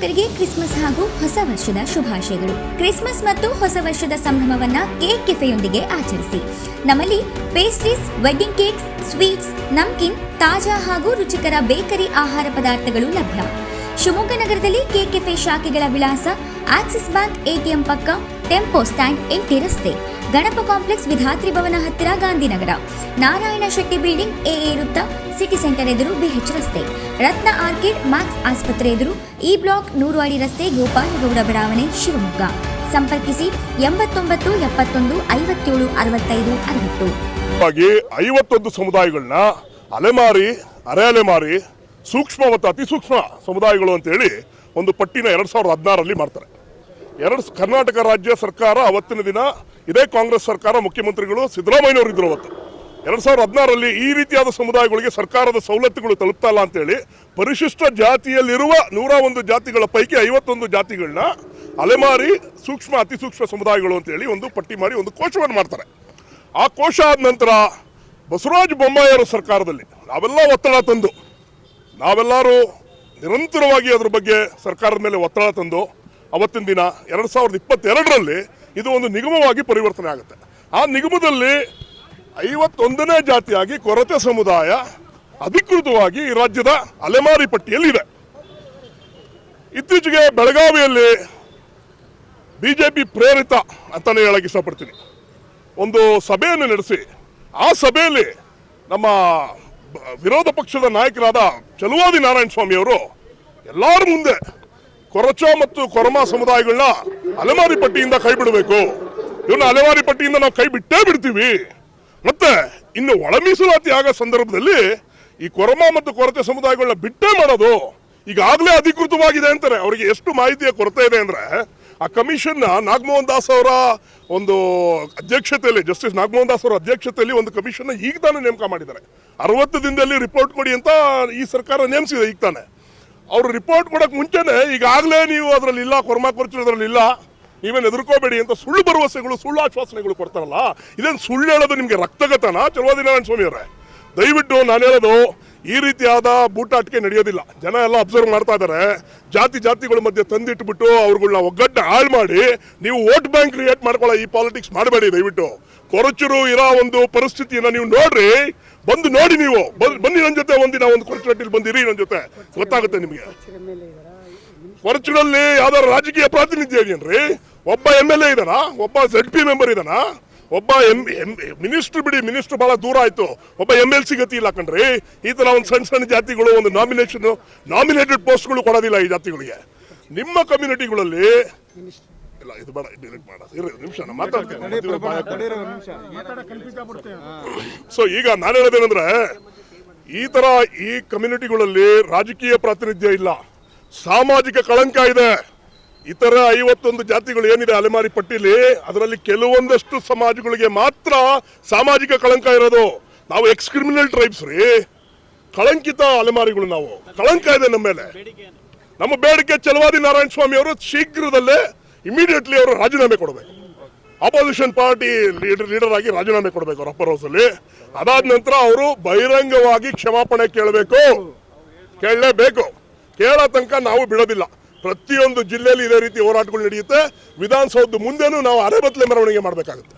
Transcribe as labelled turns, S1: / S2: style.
S1: ಭಕ್ತರಿಗೆ ಕ್ರಿಸ್ಮಸ್ ಹಾಗೂ ಹೊಸ ವರ್ಷದ ಶುಭಾಶಯಗಳು. ಕ್ರಿಸ್ಮಸ್ ಮತ್ತು ಹೊಸ ವರ್ಷದ ಸಂಭ್ರಮವನ್ನ ಕೇಕ್ ಕೆಫೆಯೊಂದಿಗೆ ಆಚರಿಸಿ. ನಮ್ಮಲ್ಲಿ ಪೇಸ್ಟ್ರೀಸ್, ವೆಡ್ಡಿಂಗ್ ಕೇಕ್ಸ್, ಸ್ವೀಟ್ಸ್, ನಮ್ಕಿನ್, ತಾಜಾ ಹಾಗೂ ರುಚಿಕರ ಬೇಕರಿ ಆಹಾರ ಪದಾರ್ಥಗಳು ಲಭ್ಯ. ಶಿವಮೊಗ್ಗ ನಗರದಲ್ಲಿ ಕೇಕ್ ಕೆಫೆ ಶಾಖೆಗಳ ವಿಳಾಸ: ಆಕ್ಸಿಸ್ ಬ್ಯಾಂಕ್ ಎಟಿಎಂ ಪಕ್ಕ, ಟೆಂಪೋ ಸ್ಟ್ಯಾಂಡ್, ಎಂಟಿ ರಸ್ತೆ, ಗಣಪ ಕಾಂಪ್ಲೆಕ್ಸ್, ವಿಧಾತ್ರಿ ಭವನ ಹತ್ತಿರ, ಗಾಂಧಿನಗರ, ನಾರಾಯಣ ಶೆಟ್ಟಿ ಬಿಲ್ಡಿಂಗ್, ಎಎ ವೃತ್ತ, ಸಿಟಿ ಸೆಂಟರ್ ಎದುರು, ಬಿಎಚ್ ರಸ್ತೆ, ರತ್ನ ಆರ್ಕಿಡ್, ಮ್ಯಾಕ್ಸ್ ಆಸ್ಪತ್ರೆ ಎದುರು, ಇ ಬ್ಲಾಕ್, 100 ಅಡಿ ರಸ್ತೆ, ಗೋಪಾಲಗೌಡ ಬಡಾವಣೆ, ಶಿವಮೊಗ್ಗ. ಸಂಪರ್ಕಿಸಿ 89 71 57 65 60.
S2: 51 ಸಮುದಾಯಗಳನ್ನ ಅಲೆಮಾರಿ, ಅರೆ ಅಲೆಮಾರಿ, ಸೂಕ್ಷ್ಮ ಮತ್ತು ಅತಿ ಸೂಕ್ಷ್ಮ ಸಮುದಾಯಗಳು ಅಂತೇಳಿ ಒಂದು ಪಟ್ಟಿನ 2016ರಲ್ಲಿ ಮಾಡ್ತಾರೆ. ಕರ್ನಾಟಕ ರಾಜ್ಯ ಸರ್ಕಾರ ಅವತ್ತಿನ ದಿನ ಇದೇ ಕಾಂಗ್ರೆಸ್ ಸರ್ಕಾರ, ಮುಖ್ಯಮಂತ್ರಿಗಳು ಸಿದ್ದರಾಮಯ್ಯನವರು ಇದ್ರು. ಅವತ್ತು 2016ರಲ್ಲಿ ಈ ರೀತಿಯಾದ ಸಮುದಾಯಗಳಿಗೆ ಸರ್ಕಾರದ ಸವಲತ್ತುಗಳು ತಲುಪ್ತಾ ಇಲ್ಲ ಅಂತೇಳಿ ಪರಿಶಿಷ್ಟ ಜಾತಿಯಲ್ಲಿರುವ 101 ಜಾತಿಗಳ ಪೈಕಿ 51 ಜಾತಿಗಳನ್ನ ಅಲೆಮಾರಿ, ಸೂಕ್ಷ್ಮ, ಅತಿ ಸೂಕ್ಷ್ಮ ಸಮುದಾಯಗಳು ಅಂತೇಳಿ ಒಂದು ಪಟ್ಟಿ ಮಾಡಿ ಒಂದು ಕೋಶವನ್ನು ಮಾಡ್ತಾರೆ. ಆ ಕೋಶ ಆದ ನಂತರ ಬಸವರಾಜ ಬೊಮ್ಮಾಯಿಯವರ ಸರ್ಕಾರದಲ್ಲಿ ನಾವೆಲ್ಲ ಒತ್ತಡ ತಂದು, ನಾವೆಲ್ಲರೂ ನಿರಂತರವಾಗಿ ಅದ್ರ ಬಗ್ಗೆ ಸರ್ಕಾರದ ಮೇಲೆ ಒತ್ತಡ ತಂದು ಅವತ್ತಿನ ದಿನ 2022ರಲ್ಲಿ ಇದು ಒಂದು ನಿಗಮವಾಗಿ ಪರಿವರ್ತನೆ ಆಗುತ್ತೆ. ಆ ನಿಗಮದಲ್ಲಿ 51ನೇ ಜಾತಿಯಾಗಿ ಕೊರತೆ ಸಮುದಾಯ ಅಧಿಕೃತವಾಗಿ ಈ ರಾಜ್ಯದ ಅಲೆಮಾರಿ ಪಟ್ಟಿಯಲ್ಲಿ ಇದೆ. ಇತ್ತೀಚೆಗೆ ಬೆಳಗಾವಿಯಲ್ಲಿ ಬಿಜೆಪಿ ಪ್ರೇರಿತ ಅಂತಾನೆ ಹೇಳಕ್ಕೆ ಇಷ್ಟಪಡ್ತೀನಿ, ಒಂದು ಸಭೆಯನ್ನು ನಡೆಸಿ ಆ ಸಭೆಯಲ್ಲಿ ನಮ್ಮ ವಿರೋಧ ಪಕ್ಷದ ನಾಯಕರಾದ ಚಲುವಾದಿ ನಾರಾಯಣ ಸ್ವಾಮಿ ಅವರು ಎಲ್ಲರ ಮುಂದೆ ಕೊರಚ ಮತ್ತು ಕೊರಮ ಸಮುದಾಯಗಳನ್ನ ಅಲೆಮಾರಿ ಪಟ್ಟಿಯಿಂದ ಕೈ ಬಿಡಬೇಕು, ಇವನ್ನ ಅಲೆಮಾರಿ ಪಟ್ಟಿಯಿಂದ ನಾವು ಕೈ ಬಿಟ್ಟೇ ಬಿಡ್ತೀವಿ, ಮತ್ತೆ ಇನ್ನು ಒಳ ಮೀಸಲಾತಿ ಆಗೋ ಸಂದರ್ಭದಲ್ಲಿ ಈ ಕೊರಮ ಮತ್ತು ಕೊರತೆ ಸಮುದಾಯಗಳನ್ನ ಬಿಟ್ಟೇ ಮಾಡೋದು ಈಗಾಗಲೇ ಅಧಿಕೃತವಾಗಿದೆ ಅಂತಾರೆ. ಅವರಿಗೆ ಎಷ್ಟು ಮಾಹಿತಿಯ ಕೊರತೆ ಇದೆ ಅಂದ್ರೆ, ಆ ಕಮಿಷನ್ ನಾಗಮೋಹನ್ ದಾಸ್ ಅವರ ಒಂದು ಅಧ್ಯಕ್ಷತೆಯಲ್ಲಿ, ಜಸ್ಟಿಸ್ ನಾಗಮೋಹನ್ ದಾಸ್ ಅವರ ಅಧ್ಯಕ್ಷತೆಯಲ್ಲಿ ಒಂದು ಕಮಿಷನ್ ಈಗ ತಾನೇ ನೇಮಕ ಮಾಡಿದ್ದಾರೆ. 60 ದಿನದಲ್ಲಿ ರಿಪೋರ್ಟ್ ಕೊಡಿ ಅಂತ ಈ ಸರ್ಕಾರ ನೇಮಿಸಿದೆ. ಈಗ ತಾನೆ ಅವರು ರಿಪೋರ್ಟ್ ಕೊಡೋಕೆ ಮುಂಚೆನೆ ಈಗಾಗಲೇ ನೀವು ಅದರಲ್ಲಿ ಇಲ್ಲ, ಕೊರಮ ಕೊರಚು ಅದರಲ್ಲಿ ಇಲ್ಲ, ನೀವೇನು ಎದುರ್ಕೋಬೇಡಿ ಅಂತ ಸುಳ್ಳು ಭರವಸೆಗಳು, ಸುಳ್ಳು ಆಶ್ವಾಸನೆಗಳು ಕೊಡ್ತಾರಲ್ಲ, ಇದೇನು ಸುಳ್ಳು ಹೇಳೋದು ನಿಮಗೆ ರಕ್ತಗತನ? ಚಲುವಾದಿ ನಾರಾಯಣ ಸ್ವಾಮಿ ಅವರೇ, ದಯವಿಟ್ಟು ನಾನು ಹೇಳೋದು, ಈ ರೀತಿಯಾದ ಬೂಟಾಟಿಕೆ ನಡೆಯೋದಿಲ್ಲ. ಜನ ಎಲ್ಲ ಅಬ್ಸರ್ವ್ ಮಾಡ್ತಾ ಇದ್ದಾರೆ. ಜಾತಿಗಳ ಮಧ್ಯೆ ತಂದಿಟ್ಬಿಟ್ಟು ಅವ್ರುಗಳನ್ನ ಒಗ್ಗಟ್ಟು ಹಾಳು ಮಾಡಿ ನೀವು ವೋಟ್ ಬ್ಯಾಂಕ್ ಕ್ರಿಯೇಟ್ ಮಾಡ್ಕೊಳ್ಳೋ ಈ ಪಾಲಿಟಿಕ್ಸ್ ಮಾಡಬೇಡಿ. ದಯವಿಟ್ಟು ಕೊರಚರು ಇರೋ ಒಂದು ಪರಿಸ್ಥಿತಿಯನ್ನು ನೀವು ನೋಡ್ರಿ, ಬಂದು ನೋಡಿ, ನೀವು ಬನ್ನಿ ನನ್ನ ಜೊತೆ ಒಂದಿನ ಒಂದು ಕೊರಚರಟ್ಟಿಲಿ ಬಂದಿರಿ, ನನ್ನ ಜೊತೆ ಗೊತ್ತಾಗುತ್ತೆ ನಿಮಗೆ. ಕೊರಚರಲ್ಲಿ ಯಾವ್ದಾದ್ರು ರಾಜಕೀಯ ಪ್ರಾತಿನಿಧ್ಯ ಇದೆಯೇನ್ರಿ? ಒಬ್ಬ MLA ಇದಾನ, ಒಬ್ಬ ZP ಮೆಂಬರ್ ಇದಾನ, ಒಬ್ಬ ಮಿನಿಸ್ಟರ್ ಬಿಡಿ, ಮಿನಿಸ್ಟರ್ ಬಹಳ ದೂರ ಆಯ್ತು, ಒಬ್ಬ MLC ಗತಿ ಇಲ್ಲ ಕಣ್ರಿ. ಈ ತರ ಒಂದು ಸಣ್ಣ ಜಾತಿಗಳು ಒಂದು ನಾಮಿನೇಟೆಡ್ ಪೋಸ್ಟ್ಗಳು ಕೊಡೋದಿಲ್ಲ ಈ ಜಾತಿಗಳಿಗೆ. ನಿಮ್ಮ ಕಮ್ಯುನಿಟಿಗಳಲ್ಲಿ ಇಲ್ಲ, ಇದು ಬೇಡ, ಡಿಲೀಟ್ ಮಾಡ, ನಿಮಿಷ ಮಾತಾಡ್ತೇನೆ. ಸೊ ಈಗ ನಾನು ಹೇಳೋದೇನಂದ್ರೆ, ಈ ತರ ಈ ಕಮ್ಯುನಿಟಿಗಳಲ್ಲಿ ರಾಜಕೀಯ ಪ್ರಾತಿನಿಧ್ಯ ಇಲ್ಲ, ಸಾಮಾಜಿಕ ಕಳಂಕ ಇದೆ. ಇತರ 51 ಜಾತಿಗಳು ಏನಿದೆ ಅಲೆಮಾರಿ ಪಟ್ಟಿಲಿ, ಅದರಲ್ಲಿ ಕೆಲವೊಂದಷ್ಟು ಸಮಾಜಗಳಿಗೆ ಮಾತ್ರ ಸಾಮಾಜಿಕ ಕಳಂಕ ಇರೋದು. ನಾವು ಎಕ್ಸ್ ಕ್ರಿಮಿನಲ್ ಟ್ರೈಬ್ಸ್ ರೀ, ಕಳಂಕಿತ ಅಲೆಮಾರಿಗಳು. ನಾವು ಕಳಂಕ ಇದೆ ನಮ್ಮ ಮೇಲೆ. ನಮ್ಮ ಬೇಡಿಕೆ ಚಲುವಾದಿ ನಾರಾಯಣ ಸ್ವಾಮಿ ಅವರು ಶೀಘ್ರದಲ್ಲೇ ಇಮಿಡಿಯೇಟ್ಲಿ ಅವರು ರಾಜೀನಾಮೆ ಕೊಡಬೇಕು. ಅಪೋಸಿಷನ್ ಪಾರ್ಟಿ ಲೀಡರ್ ಆಗಿ ರಾಜೀನಾಮೆ ಕೊಡಬೇಕು ಅವ್ರ ಅಪ್ಪರ್ ಹೌಸ್ ಅಲ್ಲಿ. ಅದಾದ ನಂತರ ಅವರು ಬಹಿರಂಗವಾಗಿ ಕ್ಷಮಾಪಣೆ ಕೇಳಲೇಬೇಕು. ಕೇಳೋ ತನಕ ನಾವು ಬಿಡೋದಿಲ್ಲ. ಪ್ರತಿಯೊಂದು ಜಿಲ್ಲೆಯಲ್ಲಿ ಇದೇ ರೀತಿ ಹೋರಾಟಗಳು ನಡೆಯುತ್ತೆ. ವಿಧಾನಸೌಧದ ಮುಂದೆನೂ ನಾವು ಅರೆಬತ್ಲೆ ಮೆರವಣಿಗೆ ಮಾಡಬೇಕಾಗುತ್ತೆ.